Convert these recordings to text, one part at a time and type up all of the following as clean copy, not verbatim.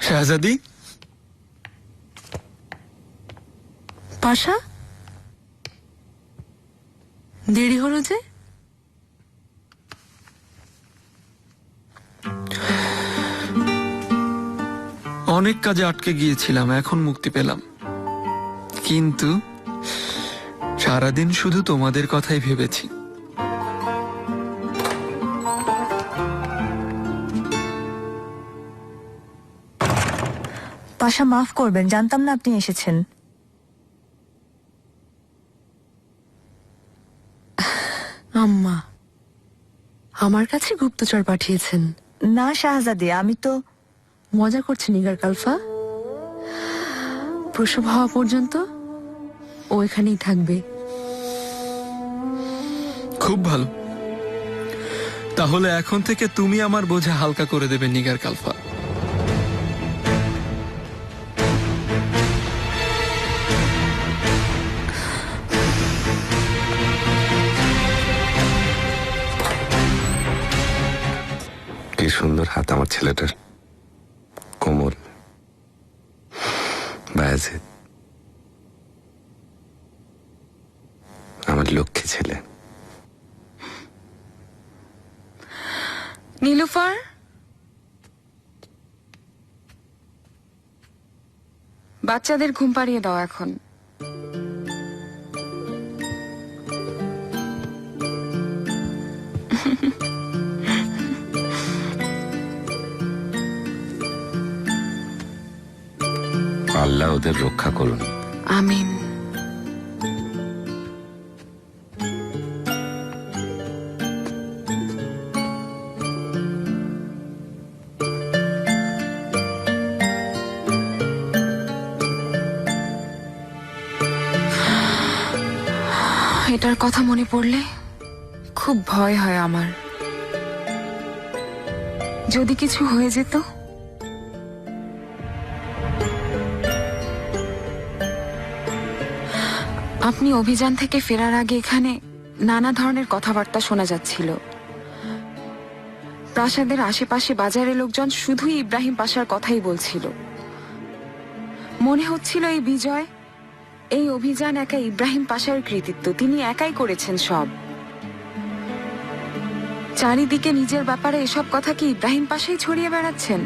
শাহজাদি, পাশা, দেরি হলো যে? অনেক কাজে আটকে গিয়েছিলাম, এখন মুক্তি পেলাম। কিন্তু সারাদিন শুধু তোমাদের কথাই ভেবেছি। পাশা, মাফ করবেন, জানতাম না আপনি এসেছেন। আম্মা আমার কাছে গুপ্তচর পাঠিয়েছেন? না শাহজাদি, আমি তো মজা করছেন নিগার কালফা। প্রসব হওয়া পর্যন্ত ও এখানেই থাকবে। খুব ভালো, তাহলে এখন থেকে তুমি আমার বোঝা হালকা করে দেবে নিগার কালফা। কি সুন্দর হাত আমার ছেলেটার, কোমল, বায়াজিদ, আমার লক্ষ্মী ছেলে। নীলুফার, বাচ্চাদের ঘুম পাড়িয়ে দাও এখন। আল্লাহ ওদের রক্ষা করুন। আমিন। এটার কথা মনে পড়লে খুব ভয় হয় আমার। যদি কিছু হয়ে যেত। আপনি অভিযান থেকে ফেরার আগে এখানে নানা ধরনের কথাবার্তা শোনা যাচ্ছিল। প্রাসাদের আশেপাশে বাজারের লোকজন শুধুই ইব্রাহিম পাশার কথাই বলছিল। মনে হচ্ছিল এই বিজয়, এই অভিযান একা ইব্রাহিম পাশার কৃতিত্ব, তিনি একাই করেছেন সব। চারিদিকে নিজের ব্যাপারে এসব কথা কি ইব্রাহিম পাশাই ছড়িয়ে বেড়াচ্ছেন?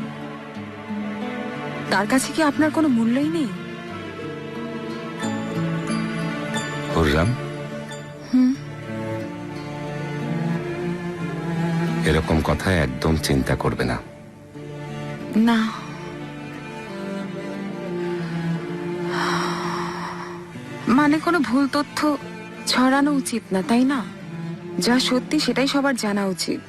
তার কাছে কি আপনার কোনো মূল্যই নেই? হুররাম, এরকম কথা একদম চিন্তা করবে না। না, মানে কোনো ভুল তথ্য ছড়ানো উচিত না, তাই না? যা সত্যি সেটাই সবার জানা উচিত।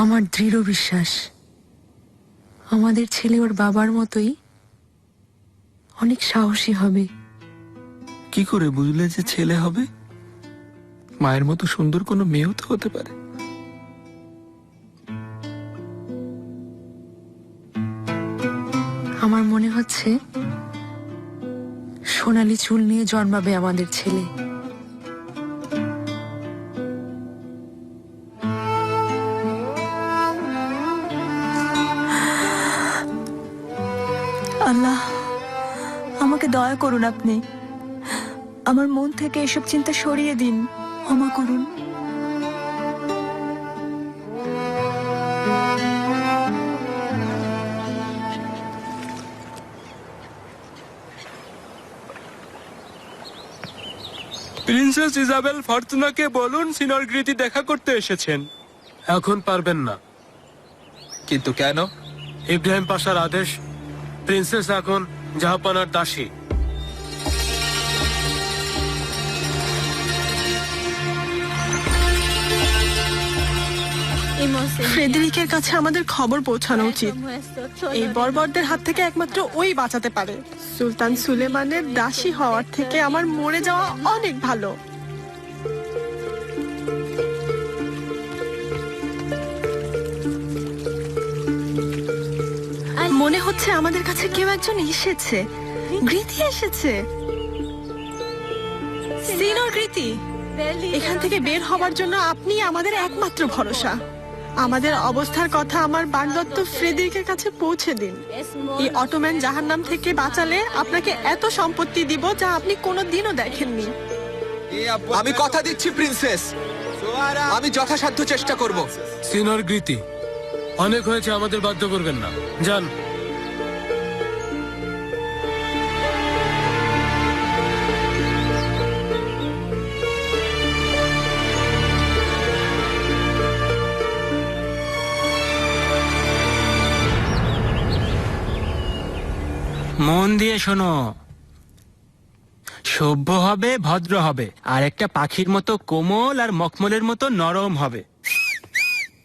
আমার দৃঢ় বিশ্বাস আমাদের ছেলে ওর বাবার মতোই অনেক সাহসী হবে। কি করে বুঝলে যে ছেলে হবে? মায়ের মতো সুন্দর কোনো মেয়েও তো হতে পারে। আমার মনে হচ্ছে সোনালী চুল নিয়ে জন্মাবে আমাদের ছেলে। আল্লাহ, আমাকে দয়া করুন, আপনি আমার মন থেকে এসব চিন্তা সরিয়ে দিন, ক্ষমা করুন। প্রিন্সেস ইজাবেল ফরচুনাকে বলুন সিনিয়র কৃতি দেখা করতে এসেছেন। এখন পারবেন না। কিন্তু কেন? ইব্রাহিম পাশার আদেশ, প্রিন্সেস এখন জাহাপানার দাসী। ফ্রেডেরিকের কাছে আমাদের খবর পৌঁছানো উচিত। এই বর্বরদের হাত থেকে একমাত্র ওই বাঁচাতে পারে। সুলতান সুলেমানের দাসী হওয়ার থেকে আমার মরে যাওয়া অনেক ভালো। মনে হচ্ছে আমাদের কাছে কেউ একজন এসেছে। কৃতি এসেছে। সিনিয়র কৃতি, এখান থেকে বের হবার জন্য আপনি আমাদের একমাত্র ভরসা। আমাদের অবস্থার কথা আমার বাগদত্ত ফ্রেডরিকের কাছে পৌঁছে দিন। এই অটোম্যান জাহান্নাম থেকে বাঁচালে আপনাকে এত সম্পত্তি দিব যা আপনি কোনোদিনও দেখেননি। আমি কথা দিচ্ছি প্রিন্সেস, আমি যথাসাধ্য চেষ্টা করব। সিনিয়র গীতি, অনেক হয়েছে, আমাদের বাধ্য করবেন না, যান। মন দিয়ে শোনো, সভ্য হবে, ভদ্র হবে, আর একটা পাখির মতো কোমল আর মখমলের মতো নরম হবে।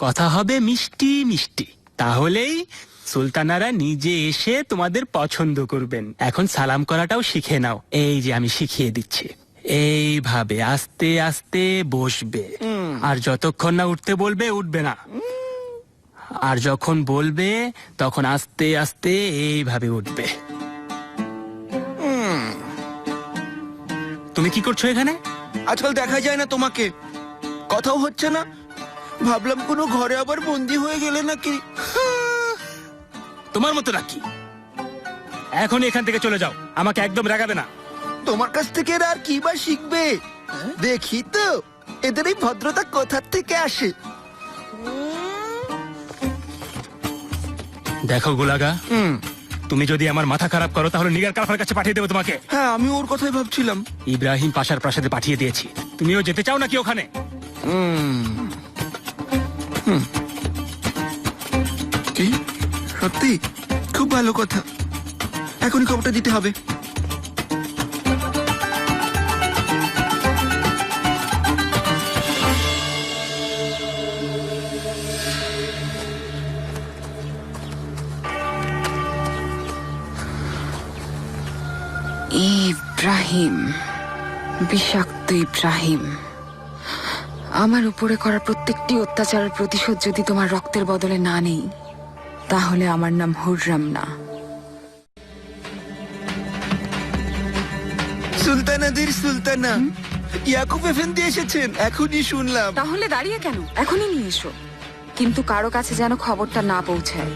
কথা হবে মিষ্টি মিষ্টি, তাহলেই সুলতানারা নিজে এসে তোমাদের পছন্দ করবেন। এখন সালাম করাটাও শিখে নাও, এই যে আমি শিখিয়ে দিচ্ছি। এইভাবে আস্তে আস্তে বসবে, আর যতক্ষণ না উঠতে বলবে উঠবে না, আর যখন বলবে তখন আস্তে আস্তে এইভাবে উঠবে। তুমি কি করছো এখানে? আজকাল দেখা যায় না তোমাকে, কথাও হচ্ছে না। ভাবলাম কোনো ঘরে আবার বন্দি হয়ে গেলে নাকি। তোমার মতো নাকি? এখন এখান থেকে চলে যাও, আমাকে একদম রাগাবে না। তোমার কাছ থেকে এরা আর কি বা শিখবে? দেখি তো এদের এই ভদ্রতা কোথার থেকে আসে। দেখো গোলাগা, তুমি যদি আমার মাথা খারাপ করো তাহলে নিগার কারফার কাছে পাঠিয়ে দেবো তোমাকে। হ্যাঁ, আমি ওর কথাই ভাবছিলাম। ইব্রাহিম পাশার প্রাসাদে পাঠিয়ে দিয়েছি, তুমিও যেতে চাও নাকি ওখানে? কি সত্যি? খুব ভালো কথা, এখনই খবরটা দিতে হবে। ইব্রাহিম, বিষাক্ত ইব্রাহিম, আমার উপরে করা প্রত্যেকটি অত্যাচারের প্রতিশোধ যদি তোমার রক্তের বদলে না নেই, তাহলে আমার নাম হুররাম না। সুলতানাদের সুলতানা ইয়াকুব এফেন্দি এসেছেন, এখনই শুনলাম। তাহলে দাঁড়িয়ে কেন? এখনই নিয়ে এসো, কিন্তু কারো কাছে যেন খবরটা না পৌঁছায়।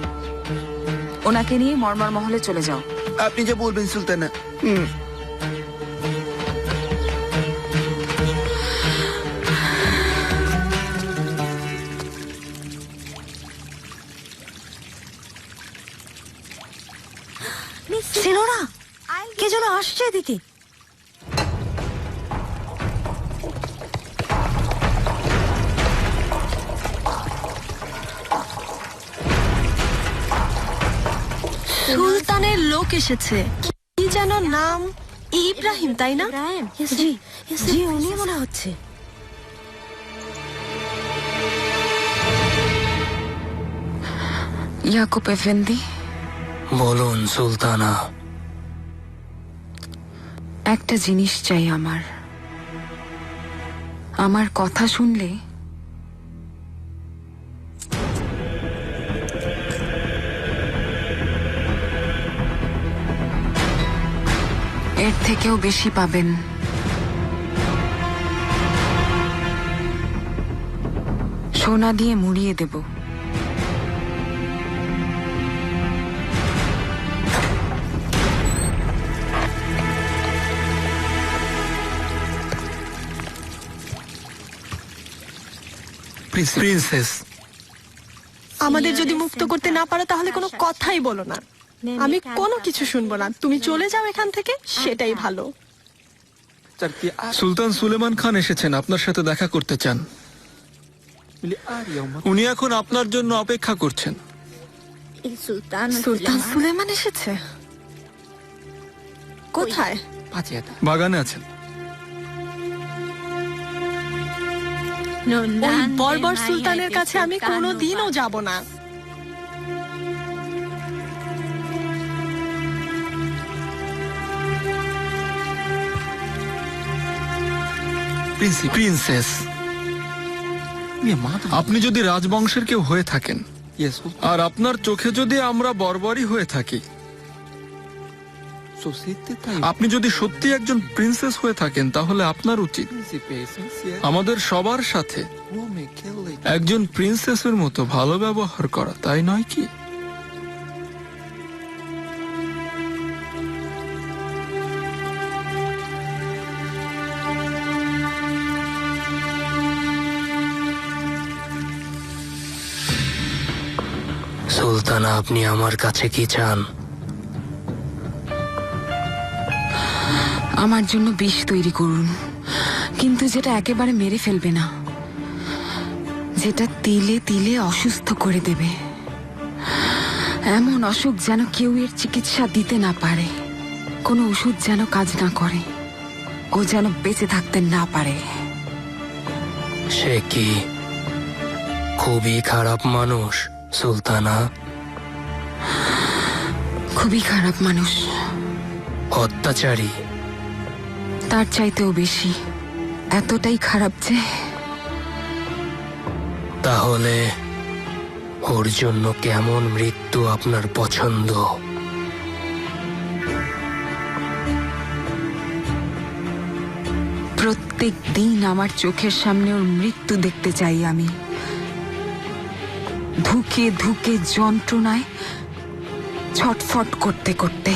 ওনাকে নিয়ে মর্মর মহলে চলে যাও। আপনি যা বলবেন সুলতানা। সিনোরা, কে যেন আসছে এদিকে। সুলতানের লোক এসেছে, কি যেন নাম? ইব্রাহিম, তাই না? জি জি, উনি মনে হচ্ছে। ইয়াকুব এফেন্দি, বলুন সুলতানা। একটা জিনিস চাই আমার। আমার কথা শুনলে এর থেকেও বেশি পাবেন। সোনা দিয়ে মুড়িয়ে দেব। প্রিন্সেস, আমাদের যদি মুক্ত করতে না পারো তাহলে কোনো কথাই বলো না। আমি কোনো কিছু শুনবো না, তুমি চলে যাও এখান থেকে, সেটাই ভালো। সুলতান সুলেমান খান এসেছেন, আপনার সাথে দেখা করতে চান। উনি এখন আপনার জন্য অপেক্ষা করছেন। সুলতান সুলেমান এসেছে? কোথায়? বাগানে আছেন। ওই বর্বর সুলতানের কাছে আমি কোনোদিনও যাব না। প্রিন্সেস, আপনি যদি রাজবংশের কেউ হয়ে থাকেন আর আপনার চোখে যদি আমরা বর্বরই হয়ে থাকি, আপনি যদি সত্যি একজন প্রিন্সেস হয়ে থাকেন, তাহলে আপনার উচিত আমাদের সবার সাথে একজন প্রিন্সেসের মতো ভালো ব্যবহার করা, তাই নয় কি? সুলতানা, আপনি আমার কাছে কি চান? আমার জন্য বিষ তৈরি করুন, কিন্তু যেটা একেবারে মেরে ফেলবে না, যেটা তিলে তিলে অসুস্থ করে দেবে। এমন অসুখ যেন কেউ এর চিকিৎসা দিতে না পারে, কোনো ওষুধ যেন কাজ না করে, ও যেন বেঁচে থাকতে না পারে। সে কি খুবই খারাপ মানুষ সুলতানা? খুবই খারাপ মানুষ, অত্যাচারী? তার চাইতেও বেশি, এতটাই খারাপ যে। তাহলে ওর জন্য কেমন মৃত্যু আপনার পছন্দ? প্রত্যেক দিন আমার চোখের সামনে ওর মৃত্যু দেখতে চাই আমি, ধুকে ধুকে যন্ত্রণায় ছটফট করতে করতে।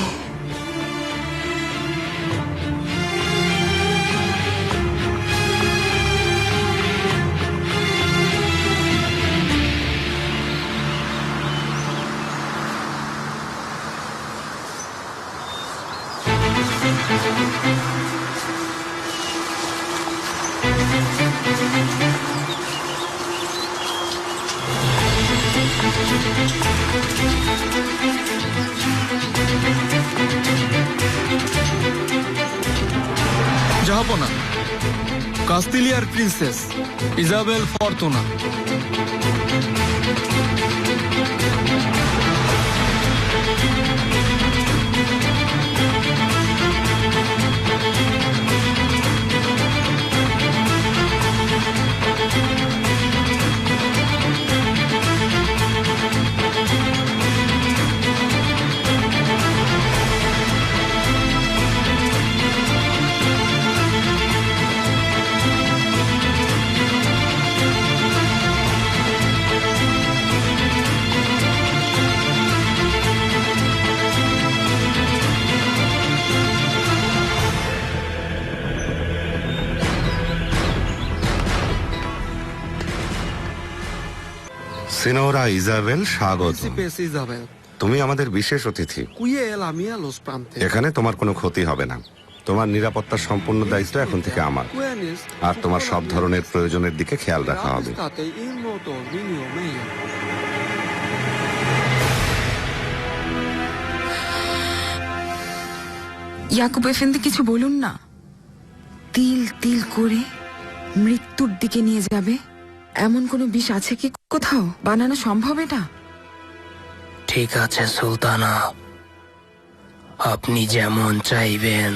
জাহাপনা, কাস্তিলিয়ার প্রিন্সেস ইজাবেল ফরতুনা। সিনোরা ইজাবেল, স্বাগত। ইজাবেল, তুমি আমাদের বিশেষ অতিথি। প্রান্তে এখানে তোমার কোনো ক্ষতি হবে না। তোমার নিরাপত্তার সম্পূর্ণ দায়িত্ব এখন থেকে আমার, আর তোমার সব ধরনের প্রয়োজনের দিকে খেয়াল রাখা হবে। ইয়াকুব এফেন্দি, কিছু বলুন না। তিল তিল করে মৃত্যুর দিকে নিয়ে যাবে এমন কোনো বিষ আছে কি কোথাও? বানানো সম্ভব এটা? ঠিক আছে সুলতানা, আপনি যেমন চাইবেন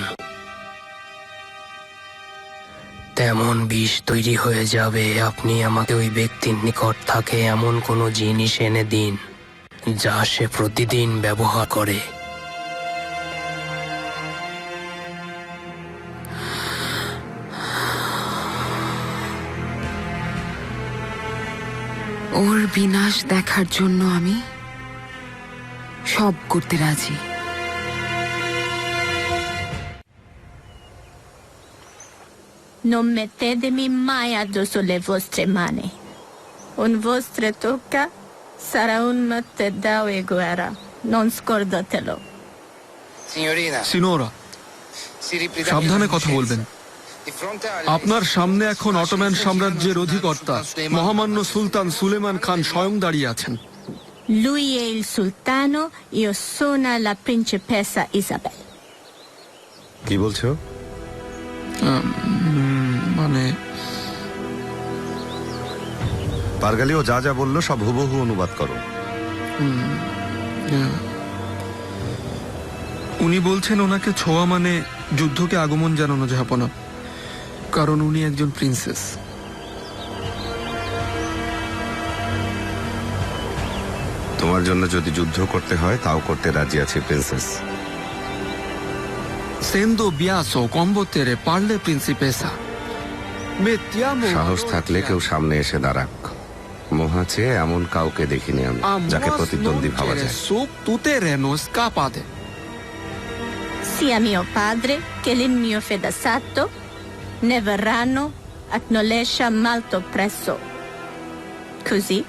তেমন বিষ তৈরি হয়ে যাবে। আপনি আমাকে ওই ব্যক্তির নিকট থাকে এমন কোনো জিনিস এনে দিন যা সে প্রতিদিন ব্যবহার করে। ওর বিনাশ দেখার জন্য আমি সব করতে রাজি। Non mettetemi mai addosso le vostre mani. Un vostre tocca sarà un mattedao e guerra. Non scordatelo. সিনোরা, সাবধানে কথা বলবেন। আপনার সামনে এখন অটোম্যান সাম্রাজ্যের অধিকর্তা মহামান্য সুলতান সুলেমান খান স্বয়ং দাঁড়িয়ে আছেন। Lui è il sultano, io sono la principessa Isabel. কি বলছো? মানে পারগালিও যা যা বললো সব হুবহু অনুবাদ করো। উনি বলছেন ওনাকে ছোঁয়া মানে যুদ্ধকে আগমন জানানো জাহাপনা, কারণ উনি একজন প্রিন্সেস। তোমার জন্য যদি যুদ্ধ করতে হয় তাও করতে রাজি আছি প্রিন্সেস। সেন্দো বিয়াসো কম্বোতেরে পারলে প্রিন্সিপেসা। সাহস থাকলে কেউ সামনে এসে দাঁড়াক। মহা চেয়ে এমন কাউকে দেখিনি আমি যাকে প্রতিদ্বন্দ্বী ভাবা যায়। সুখ তুতেরে no স্কাপাদে। Sia mio padre che il mio fidanzato ne verranno a Knolesha molto presto. Così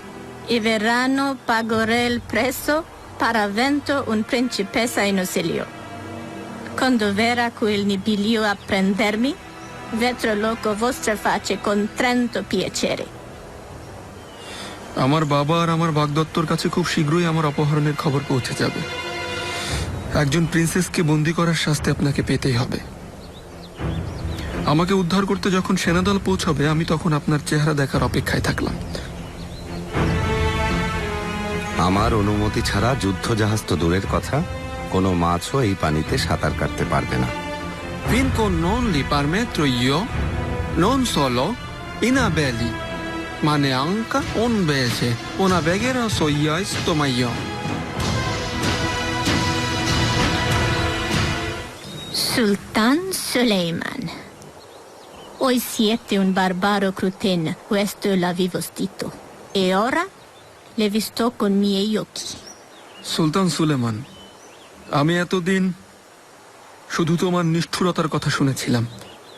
i verranno pagare il prezzo per avendo un principessa in ausilio. Quando verrà quel nibilio a prendermi, vedrò loco vostre facce con tanto piacere. আমার বাবা আর আমার বাগদত্তর কাছে খুব শীঘ্রই আমার অপহরণের খবর পৌঁছে যাবে। একজন প্রিন্সেসকে বন্দী করার শাস্তি আপনাকে পেতেই হবে। আমাকে উদ্ধার করতে যখন সেনাদল পৌঁছবে আমি তখন আপনার চেহারা দেখার অপেক্ষায় থাকলাম। আমার অনুমতি ছাড়া যুদ্ধ জাহাজ তো দূরের কথা, কোনো মাছও এই পানিতে সাঁতার কাটতে পারবে না। Vinco non li permetto io, non solo in abelli, ma neanche un bece, una begera so io sto io. Sultan Suleiman, voi siete un barbaro cruten, questo l'avevo stito, e ora l'ho visto con miei occhi. সুলতান সুলেমান, আমি এতদিন শুধু তোমার নিষ্ঠুরতার কথা শুনেছিলাম,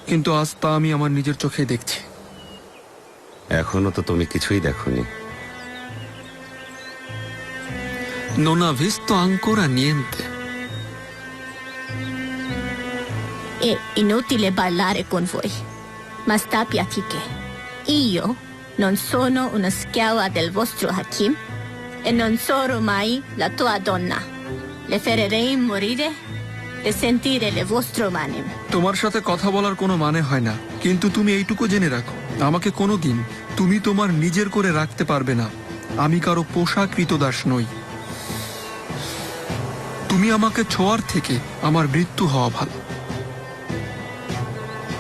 কিন্তু আজ তা আমি আমার নিজের চোখে দেখছি। এখনো তো তুমি কিছুই দেখোনি। Non ha visto ancora niente. È inutile ballare con voi, ma sappiate che io non sono una schiava del vostro Hakim e non sarò mai la tua donna. Le farei morire e sentire le vostre mani. তোমার সাথে কথা বলার কোনো মানে হয় না, কিন্তু তুমি এইটুকু জেনে রাখো, আমাকে কোনোদিন তুমি তোমার নিজের করে রাখতে পারবে না। আমি কারো পোষা কৃতদাস নই। তুমি আমাকে ছোঁয়ার থেকে আমার মৃত্যু হওয়া ভালো।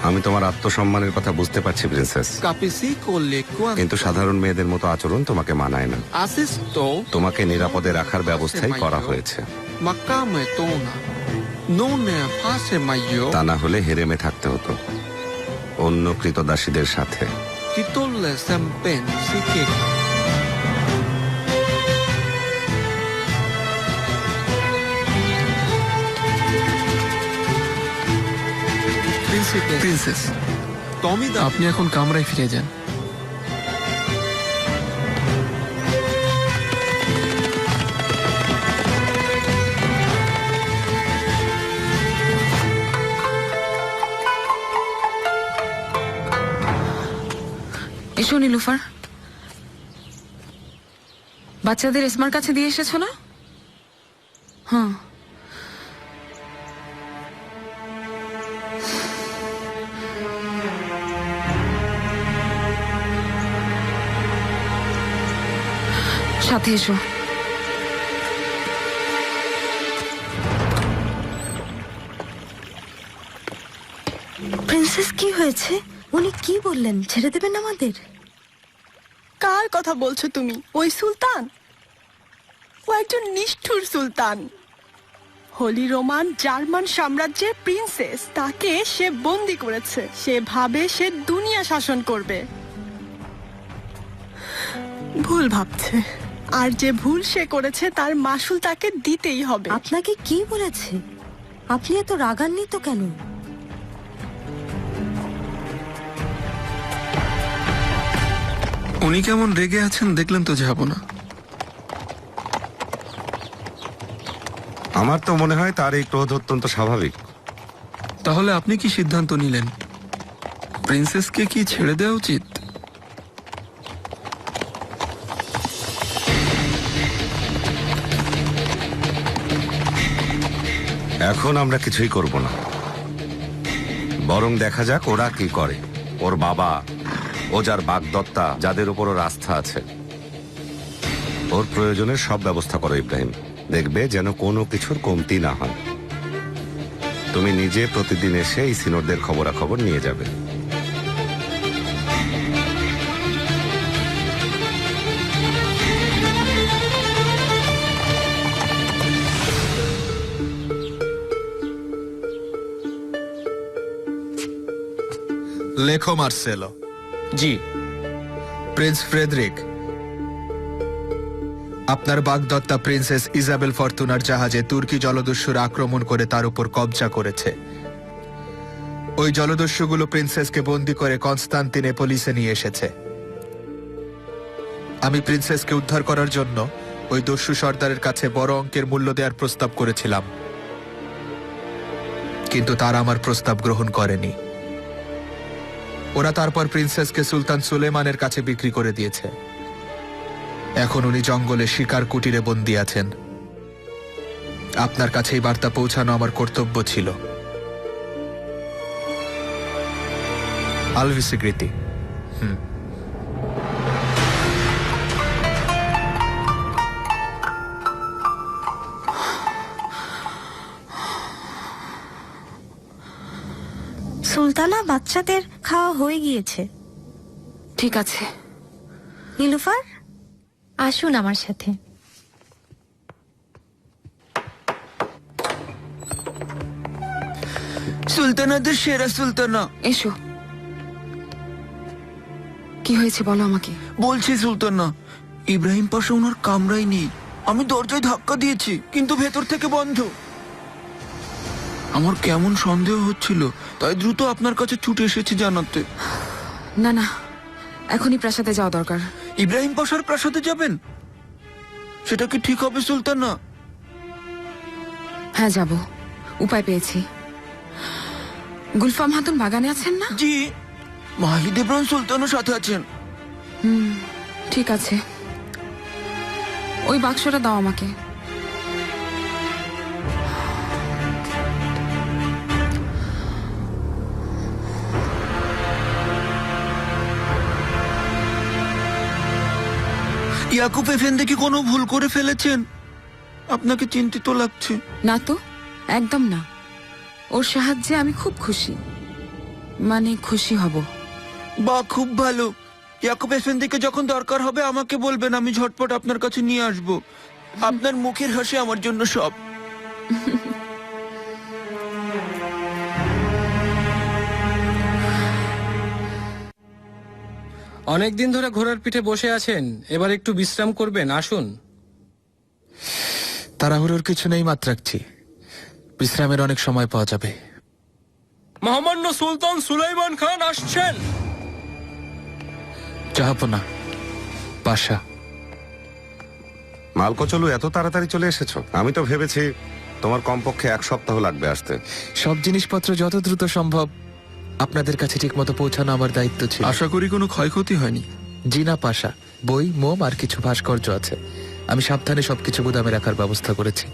আমি তোমার আত্মসম্মানের কথা বুঝতে পারছি প্রিন্সেস, কিন্তু সাধারণ মেয়েদের মতো আচরণ তোমাকে মানায় না। তোমাকে নিরাপদে রাখার ব্যবস্থাই করা হয়েছে, তা না হলে হেরেমে থাকতে হতো অন্য কৃতদাসীদের সাথে। প্রিন্সেস, আপনি এখন কামরায় ফিরে যান। এসো নীলুফার, বাচ্চাদের এসমার কাছে দিয়ে এসেছো না? হ্যাঁ, সাথে এসো। প্রিন্সেস কি হয়েছে? উনি কি বললেন? ছেড়ে দেবেন আমাদের? কার কথা বলছো তুমি? ওই সুলতান, ও একজন নিষ্ঠুর সুলতান। হোলি রোমান জার্মান সাম্রাজ্যের প্রিন্সেস, তাকে সে বন্দি করেছে। সে ভাবে সে দুনিয়া শাসন করবে। ভুল ভাবছে, আর যে ভুল সে করেছে তার মাসুল তাকে দিতেই হবে। আপনাকে কি বলেছে? আপনি এত রাগান্বিত কেন? উনি কেমন রেগে আছেন দেখলেন তো যাব না। আমার তো মনে হয় তার এই ক্রোধ অত্যন্ত স্বাভাবিক। তাহলে আপনি কি সিদ্ধান্ত নিলেন? প্রিন্সেসকে কি ছেড়ে দেওয়া উচিত? এখন আমরা কিছুই করব না, বরং দেখা যাক ওরা কি করে। ওর বাবা, ও যার বাগদত্তা, যাদের উপর ওর আস্থা আছে, ওর প্রয়োজনের সব ব্যবস্থা করো ইব্রাহিম। দেখবে যেন কোনো কিছুর কমতি না হয়। তুমি নিজে প্রতিদিন এসে এই সিনোরদের খবরাখবর নিয়ে যাবে। লেখো মার্সেলো। জি। প্রিন্স ফ্রেডরিক, আপনার বাগদত্তা প্রিন্সেস ইজাবেল ফরতুনার জাহাজে তুর্কি জলদস্যুরা আক্রমণ করে তার উপর কবজা করেছে। ওই জলদস্যুগুলো প্রিন্সেসকে বন্দী করে কনস্টান্তিনোপলিসে নিয়ে এসেছে। আমি প্রিন্সেসকে উদ্ধার করার জন্য ওই দস্যু সর্দারের কাছে বড় অঙ্কের মূল্য দেওয়ার প্রস্তাব করেছিলাম, কিন্তু তারা আমার প্রস্তাব গ্রহণ করেনি। ওরা তারপর প্রিন্সেসকে সুলতান সুলেমানের কাছে বিক্রি করে দিয়েছে। এখন উনি জঙ্গলে শিকার কুটিরে বন্দী আছেন। আপনার কাছে এই বার্তা পৌঁছানো আমার কর্তব্য ছিল। আলভিসিগ্রিতি। সুলতানা, বাচ্চাদের খাওয়া হয়ে গিয়েছে। ঠিক আছে। নীলুফার, আসুন আমার সাথে। সুলতানাদের সেরা সুলতানা। এসো। কি হয়েছে বলো আমাকে। বলছি সুলতানা, ইব্রাহিম পাশা ওনার কামরায় নেই। আমি দরজায় ধাক্কা দিয়েছি, কিন্তু ভেতর থেকে বন্ধ। আমার কেমন সন্দেহ হচ্ছিল, তাই দ্রুত আপনার কাছে ছুটে এসেছি জানাতে। না না, এখনই প্রাসাদে যাওয়া দরকার। ইব্রাহিম পাশার প্রাসাদে যাবেন? সেটা কি ঠিক হবে সুলতানা? হ্যাঁ, যাব। উপায় পেয়েছি। গুলফাম হাতুন বাগানে আছেন না? জি, মাহিদেবরান সুলতানের সাথে আছেন। ঠিক আছে, ওই বাক্সটা দাও আমাকে। ইয়াকুব এফেন্দি কি কোনো ভুল করে ফেলেছেন? আপনাকে চিন্তিত লাগছে। না তো, একদম না। ওর সাহায্যে আমি খুব খুশি, মানে খুশি হব। বা, খুব ভালো। ইয়াকুব এফেন্দিকে যখন দরকার হবে আমাকে বলবেন, আমি ঝটপট আপনার কাছে নিয়ে আসব। আপনার মুখের হাসি আমার জন্য সব। অনেকদিন ধরে ঘোড়ার পিঠে বসে আছেন, এবার একটু বিশ্রাম করবেন, আসুন। তাড়াহুড়োর কিছু নেই মাত্রাচ্ছি, বিশ্রামের অনেক সময় পাওয়া যাবে। মহামান্য সুলতান সুলাইমান খান আসছেন। জাহাপনা, পাশা। মালকোচলু, এত তাড়াতাড়ি চলে এসেছো? আমি তো ভেবেছি তোমার কমপক্ষে 1 সপ্তাহ লাগবে আসতে। সব জিনিসপত্র যত দ্রুত সম্ভব আপনাদের কাছে ঠিকমতো পৌঁছানো আমার দায়িত্ব ছিল। আশা করি কোনো ক্ষয়ক্ষতি হয়নি। জি না পাশা, বই, মোম আর কিছু ভাস্কর্য আছে। আমি সাবধানে সবকিছু গুদামে রাখার ব্যবস্থা করেছি।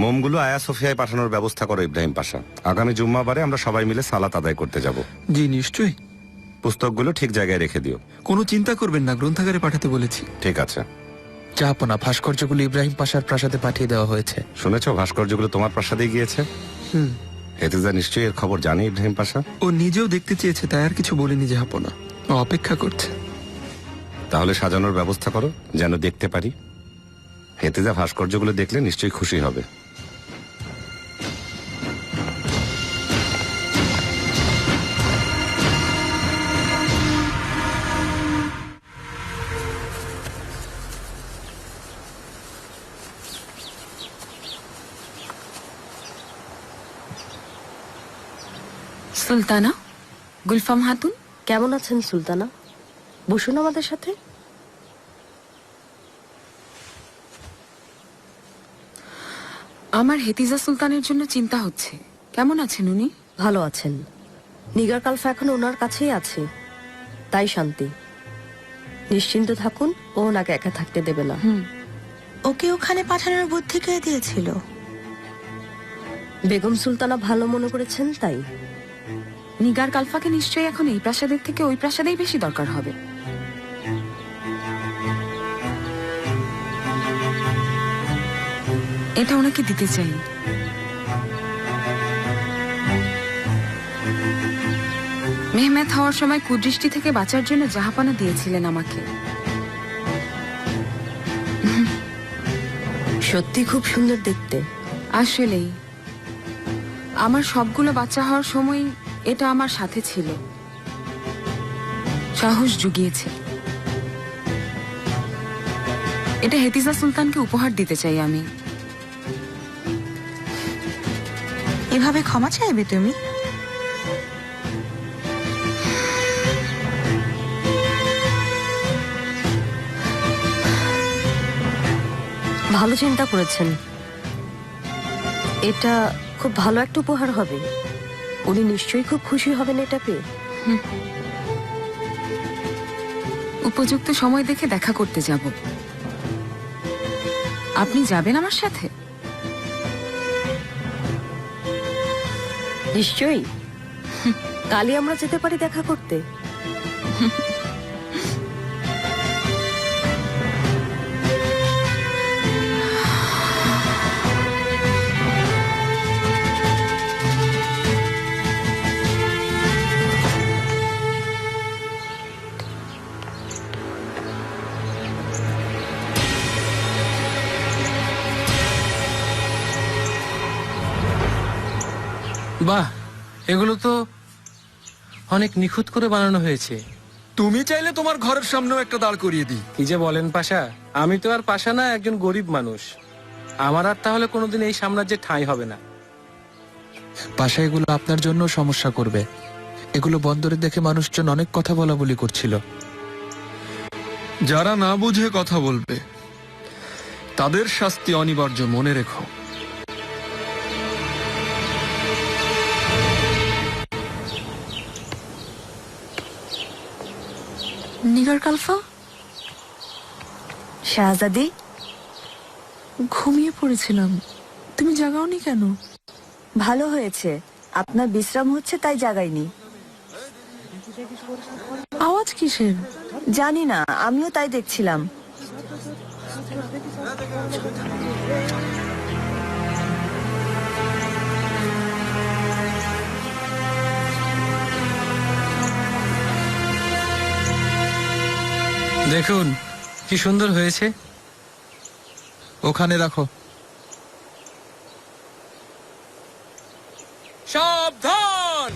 মোমগুলো আয়া সোফিয়ায় পাঠানোর ব্যবস্থা করো ইব্রাহিম পাশা। আগামী জুম্মাবারে আমরা সবাই মিলে সালাত আদায় করতে যাব। জি নিশ্চয়ই। পুস্তকগুলো ঠিক জায়গায় রেখে দিও। কোনো চিন্তা করবেন না, গ্রন্থাগারে পাঠাতে বলেছি। ঠিক আছে। জাহাপনা, ভাস্কর্যগুলো ইব্রাহিম পাশার প্রাসাদে পাঠিয়ে দেওয়া হয়েছে। শুনেছো ভাস্কর্যগুলো তোমার প্রাসাদে গিয়েছে? হেতেজা নিশ্চয়ই এর খবর জানে ইব্রাহিম পাশা? ও নিজেও দেখতে চেয়েছে, তাই আর কিছু বলিনি জাহাপনা। ও অপেক্ষা করছে। তাহলে সাজানোর ব্যবস্থা করো যেন দেখতে পারি। হেতেজা ভাস্কর্যগুলো দেখলে নিশ্চয়ই খুশি হবে। সুলতানা, গুলফাম হাতুন। কেমন আছেন সুলতানা? বসুন আমাদের সাথে। আমার হেতিজা সুলতানের জন্য চিন্তা হচ্ছে। কেমন আছেন উনি? ভালো আছেন। নিগার কালফা এখন ওনার কাছেই আছে, তাই শান্তি। নিশ্চিন্ত থাকুন, ও ওনাকে একা থাকতে দেবে না। ওকে ওখানে পাঠানোর বুদ্ধি কে দিয়েছিল? বেগম সুলতানা ভালো মনে করেছেন, তাই। নিগার কালফাকে নিশ্চয়ই এখন এই প্রাসাদের থেকে ওই প্রাসাদেই বেশি দরকার হবে। এটা ওনাকে দিতে চাই। মেহমেদ হওয়ার সময় কুদৃষ্টি থেকে বাঁচার জন্য জাহাপানা দিয়েছিলেন আমাকে। সত্যি খুব সুন্দর দেখতে। আসলেই আমার সবগুলো বাচ্চা হওয়ার সময় এটা আমার সাথে ছিল। সাহস জুগিয়েছে। এটা হেতিজা সুলতানকে উপহার দিতে চাই আমি। এভাবে ক্ষমা চাইবে তুমি? ভালো চিন্তা করেছেন, এটা খুব ভালো একটা উপহার হবে। উনি নিশ্চয়ই খুব খুশি হবেন এটা পেয়ে। উপযুক্ত সময় দেখে দেখা করতে যাব। আপনি যাবেন আমার সাথে? নিশ্চয়ই, কালই আমরা যেতে পারি দেখা করতে। বাহ, এগুলো তো অনেক নিখুঁত করে বানানো হয়েছে। তুমি চাইলে তোমার ঘরের সামনেও একটা দাঁড় করিয়ে দিই। কি যে বলেন পাশা, আমি তো আর পাশা না, একজন গরিব মানুষ। আমার আর তাহলে কোনোদিন এই সাম্রাজ্যে ঠাঁই হবে না। পাশা এগুলো আপনার জন্য সমস্যা করবে। এগুলো বন্দরে দেখে মানুষজন অনেক কথা বলা বলি করছিল। যারা না বুঝে কথা বলবে তাদের শাস্তি অনিবার্য, মনে রেখো। নিগার কালফা, শাহজাদি, ঘুমিয়ে পড়েছিলাম, তুমি জাগাওনি কেন? ভালো হয়েছে, আপনার বিশ্রাম হচ্ছে তাই জাগাইনি। আওয়াজ কিসের? জানি না, আমিও তাই দেখছিলাম। দেখুন কি সুন্দর হয়েছে। ওখানে রাখো। সাবধান!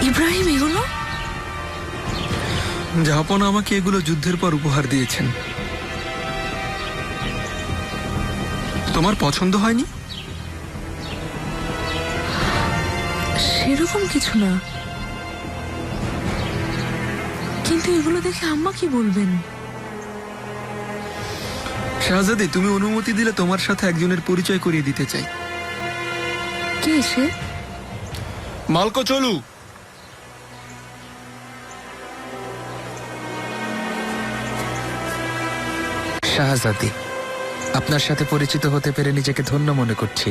ইব্রাহিম, এগুলো? জাহাপনা আমাকে এগুলো যুদ্ধের পর উপহার দিয়েছেন। তোমার পছন্দ হয়নি? সেরকম কিছু না, কিন্তু এগুলো দেখে আম্মা কি বলবেন? শাহজাদি, তুমি অনুমতি দিলে তোমার সাথে একজনের পরিচয় করিয়ে দিতে চাই। কে সে? মালকো চলু। শাহজাদি, আপনার সাথে পরিচিত হতে পেরে নিজেকে ধন্য মনে করছি।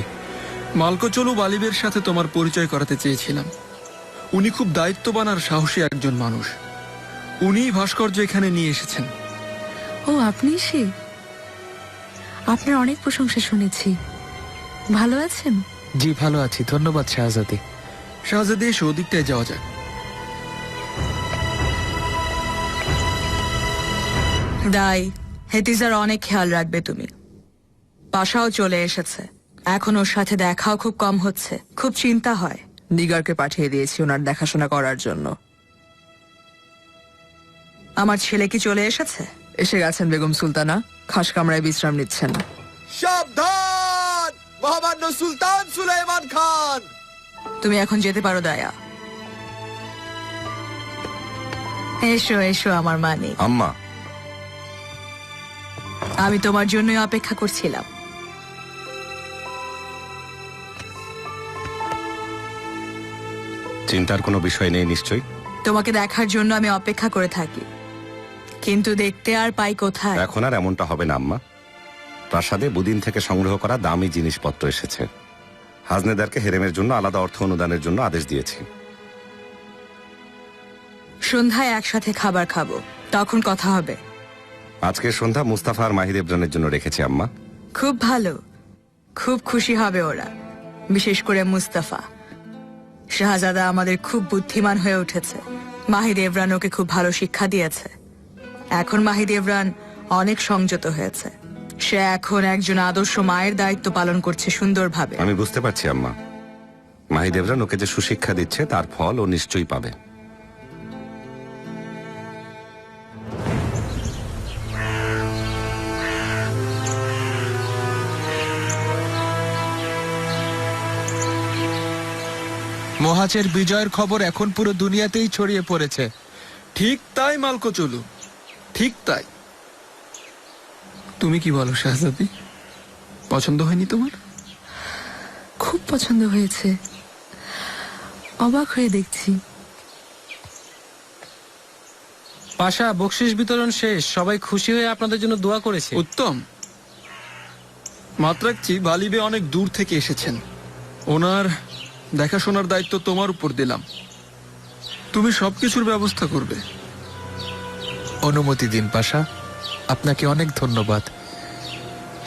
মালকো চলু বালিবের সাথে তোমার পরিচয় করাতে চেয়েছিলাম। উনি খুব দায়িত্ববান আর সাহসী একজন মানুষ। উনিই ভাস্কর্য এখানে নিয়ে এসেছেন। ও, আপনি সে? আপনার অনেক প্রশংসা শুনেছি। ভালো আছেন? জি ভালো আছি, ধন্যবাদ শাহজাদি। শাহজাদি, এসো ওদিকটায় যাওয়া যাক। দাই, হেতিজার অনেক খেয়াল রাখবে তুমি। পাশাও চলে এসেছে, এখন ওর সাথে দেখাও খুব কম হচ্ছে, খুব চিন্তা হয়। নিগারকে পাঠিয়ে দিয়েছি ওনার দেখাশোনা করার জন্য। আমার ছেলে কি চলে এসেছে? এসে গেছেন বেগম সুলতানা, খাস কামরায় বিশ্রাম নিচ্ছেন। সাবধান! মহামান্য সুলতান সুলাইমান খান! তুমি এখন যেতে পারো দায়া। এসো এসো আমার মানি। আম্মা, আমি তোমার জন্যই অপেক্ষা করছিলাম। চিন্তার কোনো বিষয় নেই নিশ্চয়ই। তোমাকে দেখার জন্য আমি অপেক্ষা করে থাকি, কিন্তু দেখতে আর পাই কোথায়। এখন আর এমনটা হবে না আম্মা। প্রাসাদে বুদিন থেকে সংগ্রহ করা দামি জিনিসপত্র এসেছে। হাজনেদারকে হেরেমের জন্য আলাদা অর্থ অনুদানের জন্য আদেশ দিয়েছি। সন্ধ্যায় একসাথে খাবার খাবো, তখন কথা হবে। আজকে সন্ধ্যা মুস্তাফা আর মাহির ইব্রানের জন্য রেখেছি আম্মা। খুব ভালো, খুব খুশি হবে ওরা, বিশেষ করে মুস্তাফা। শাহজাদা আমাদের খুব বুদ্ধিমান হয়ে উঠেছে। মাহিদেবরান ওকে খুব ভালো শিক্ষা দিয়েছে। এখন মাহিদেবরান অনেক সংযত হয়েছে। সে এখন একজন আদর্শ মায়ের দায়িত্ব পালন করছে সুন্দরভাবে। আমি বুঝতে পারছি আম্মা, মাহিদেবরান ওকে যে সুশিক্ষা দিচ্ছে তার ফল ও নিশ্চয়ই পাবে। মহাজের বিজয়ের খবর এখন পুরো দুনিয়াতেই ছড়িয়ে পড়েছে। ঠিক তাই মালকো চলু, ঠিক তাই। তুমি কি বলো শাহজাদি, পছন্দ হয়নি তোমার? খুব পছন্দ হয়েছে, অবাক হয়ে দেখছি। পাশা, বকশিস বিতরণ শেষ, সবাই খুশি হয়ে আপনাদের জন্য দোয়া করেছে। উত্তম। মাত্রাকচি বালিবে অনেক দূর থেকে এসেছেন, ওনার দেখাশোনার দায়িত্ব তোমার উপর দিলাম। তুমি সবকিছুর ব্যবস্থা করবে। অনুমতি দিন পাশা। আপনাকে অনেক ধন্যবাদ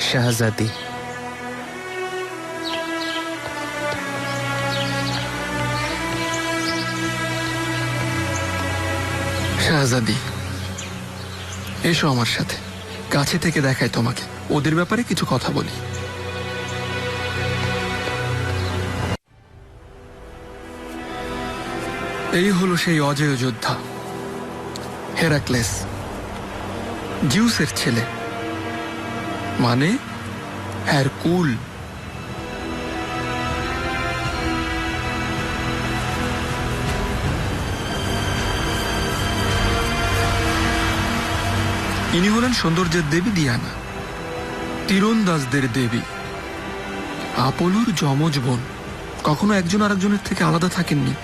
শাহজাদি। শাহজাদি, এসো আমার সাথে, কাছে থেকে দেখাই তোমাকে, ওদের ব্যাপারে কিছু কথা বলি। এই হলো সেই অজেয় যোদ্ধা হেরাক্লেস, জিউসের ছেলে, মানে হেরকুল। ইনি হলেন সৌন্দর্যের দেবী ডিয়ানা, তীরন্দাজদের দেবী, আপোলোর যমজ বোন। কখনো একজন আরেকজনের থেকে আলাদা থাকেননি।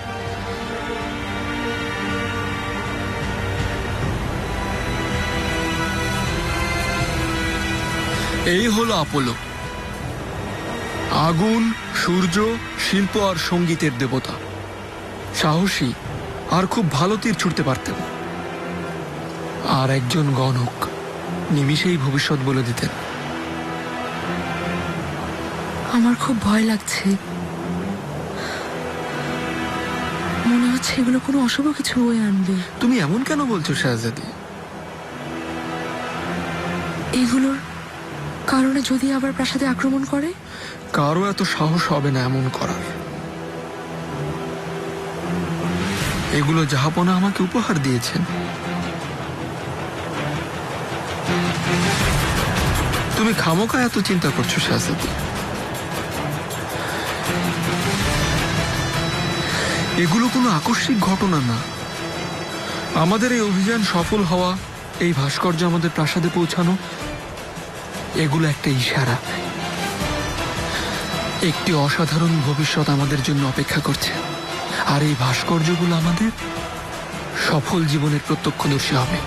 এই হলো আপোলো, আগুন, সূর্য, শিল্প আর সঙ্গীতের দেবতা। সাহসী আর খুব ভালো তীর ছুটতে পারতেন। আর একজন গণক, নিমিষেই ভবিষ্যৎ বলে দিতেন। আমার খুব ভয় লাগছে, মনে হচ্ছে এগুলো কোনো অশুভ কিছু বয়ে আনবে। তুমি এমন কেন বলছো শাহজাদি? এগুলোর কারণে যদি আবার প্রাসাদে আক্রমণ করে? কারো এত সাহস হবে না এমন করার। এগুলো জাহাপনা আমাকে উপহার দিয়েছেন। তুমি খামোকা এত চিন্তা করছো শাহজাদি। এগুলো কোনো আকস্মিক ঘটনা না। আমাদের এই অভিযান সফল হওয়া, এই ভাস্কর্য আমাদের প্রাসাদে পৌঁছানো, এগুলো একটা ইশারা। একটি অসাধারণ ভবিষ্যৎ আমাদের জন্য অপেক্ষা করছে, আর এই ভাস্কর্যগুলো আমাদের সফল জীবনের প্রত্যক্ষদর্শী হবে।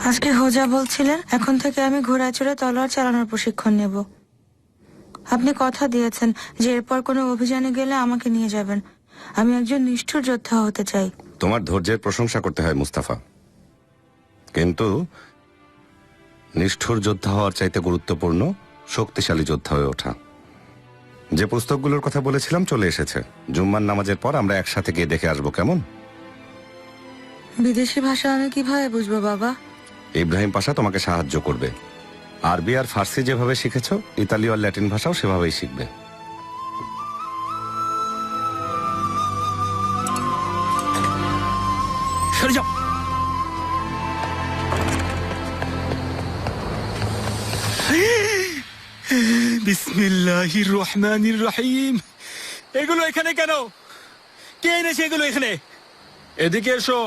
আজকে হোজা বলছিলেন এখন থেকে আমি ঘোড়ায় চড়ে তলোয়ার চালানোর প্রশিক্ষণ নেব। আপনি কথা দিয়েছেন যে এরপর কোনো অভিযানে গেলে আমাকে নিয়ে যাবেন। আমি একজন নিষ্ঠুর যোদ্ধা হতে চাই। তোমার ধৈর্যের প্রশংসা করতে হয় মুস্তাফা, কিন্তু নিষ্ঠুর যোদ্ধা হওয়ার চাইতে গুরুত্বপূর্ণ শক্তিশালী যোদ্ধা হয়ে ওঠা। যে পুস্তকগুলোর কথা বলেছিলাম চলে এসেছে। জুম্মার নামাজের পর আমরা একসাথে গিয়ে দেখে আসবো, কেমন? বিদেশি ভাষা আমি কিভাবে বুঝবো বাবা? ইব্রাহিম পাশা তোমাকে সাহায্য করবে। আরবি আর ফার্সি যেভাবে শিখেছো, ইতালি আর ল্যাটিন ভাষাও সেভাবেই শিখবে। সরে যাও। বিসমিল্লাহির রহমানির রহিম। এগুলো এখানে কেন? কে এনেছে এগুলো এখানে? এদিকে এসো।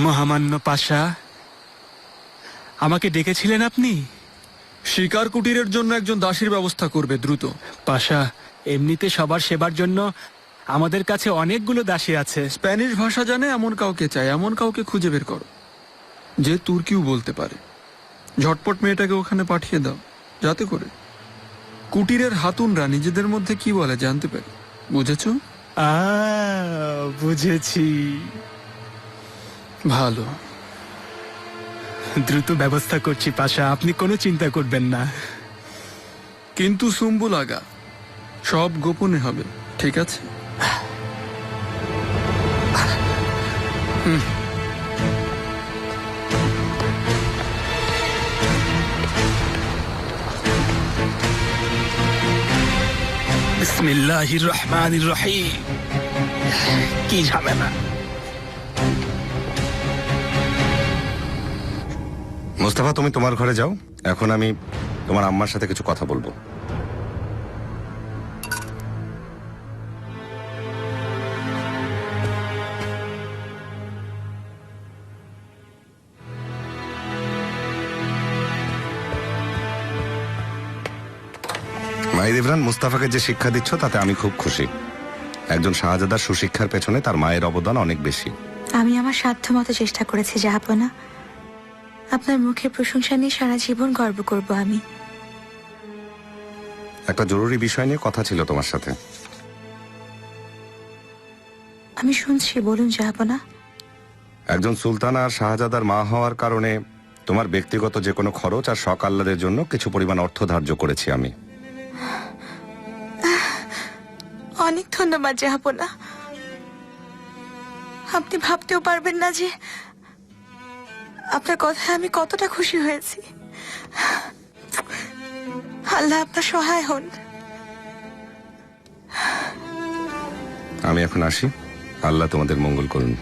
মহামান্য পাশা, আমাকে ডেকেছিলেন আপনি? শিকার কুটিরের জন্য একজন দাসীর ব্যবস্থা করবে দ্রুত। পাশা, এমনিতে সবার সেবার জন্য আমাদের কাছে অনেকগুলো দাসী আছে। স্প্যানিশ ভাষা জানে এমন কাউকে চাই, এমন কাউকে খুঁজে বের করো যে তুর্কিও বলতে পারে। ঝটপট মেয়েটাকে ওখানে পাঠিয়ে দাও, যাতে করে কুটিরের হাতুনরা নিজেদের মধ্যে কি বলে জানতে পারে। বুঝেছ? বুঝেছি। ভালো, দ্রুত ব্যবস্থা করছি পাশা, আপনি কোনো চিন্তা করবেন না। কিন্তু সুম্বুল আগা, সব গোপনে হবে, ঠিক আছে? বিসমিল্লাহির রহমানির রহিম। কি ঝামেলা! মোস্তফা, তুমি তোমার ঘরে যাও, এখন আমি তোমার আম্মার সাথে কিছু কথা বলবো। মাহিদ ইমরান, মুস্তাফাকে যে শিক্ষা দিচ্ছ তাতে আমি খুব খুশি। একজন শাহজাদার সুশিক্ষার পেছনে তার মায়ের অবদান অনেক বেশি। আমি আমার সাধ্য মতো চেষ্টা করেছি জাহাপনা। আপনার মুখের প্রশংসা নিয়ে সারা জীবন গর্ব করব আমি। একটা জরুরি বিষয় নিয়ে কথা ছিল তোমার সাথে। আমি শুনছি, বলুন জাহাপনা। একজন সুলতান আর শাহজাদার মা হওয়ার কারণে তোমার ব্যক্তিগত যে কোনো খরচ আর শখ আহ্লাদের জন্য কিছু পরিমাণ অর্থ ধার্য করেছি আমি। অনেক ধন্যবাদ জাহাপনা। আপনি ভাবতেও পারবেন না যে আপনার কথায় আমি কতটা খুশি হয়েছি। আল্লাহ আপনার সহায় হন। আমি এখন আসি, আল্লাহ তোমাদের মঙ্গল করুন।